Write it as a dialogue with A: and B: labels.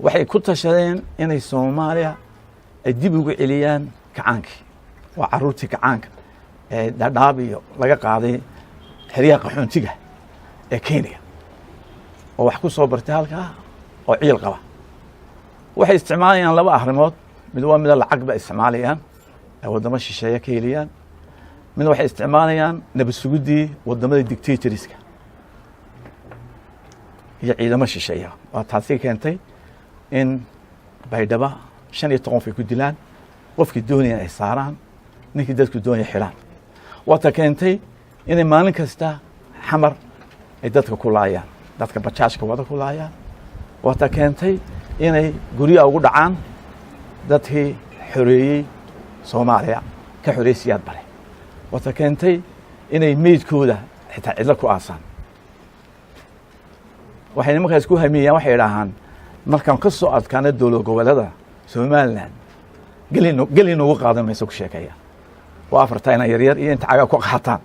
A: waxay ku tashadeen inay Soomaaliya ay dib ugu celiyaan kacaankii waa caruurtii kacaanka ee Dadaab iyo laga qaaday xiriyaha qaxoontiga ee Kenya oo wax ku soo bartay halkaa oo ciil qaba waxay isticmaalayaan laba arrimood mid waa mid lacag ba isticmaalayaan ee wadamo shisheeye ka heliyaan mid waxay isticmaalayaan nabad sugidii wadamada dictatorska iyo ciidamo shisheeye waa taasi keentay in baydhaba 15 qof ay ku dilaan qofkii doonaya ay saaraan ninkii dadku doonaya xiraan wata keentay in maalin kasta xamar ay dadka ku laayaan dadka bajaajka wada ku laayaan wata keentay inay guriga ugu dhacaan dadkii xoreeyay Soomaaliya ka xoreysiyad bare wata keentay inay meedkooda xitaa cidla ku aasaan waxay markaas ku hamiyaan waxay yiraahdaan markaan ka soo adkaana dawlad goboleeda Soomaaliland galino ugu qaadan mayso ku sheekaya waa afartayna yar yar iyo inta caga ku qaataan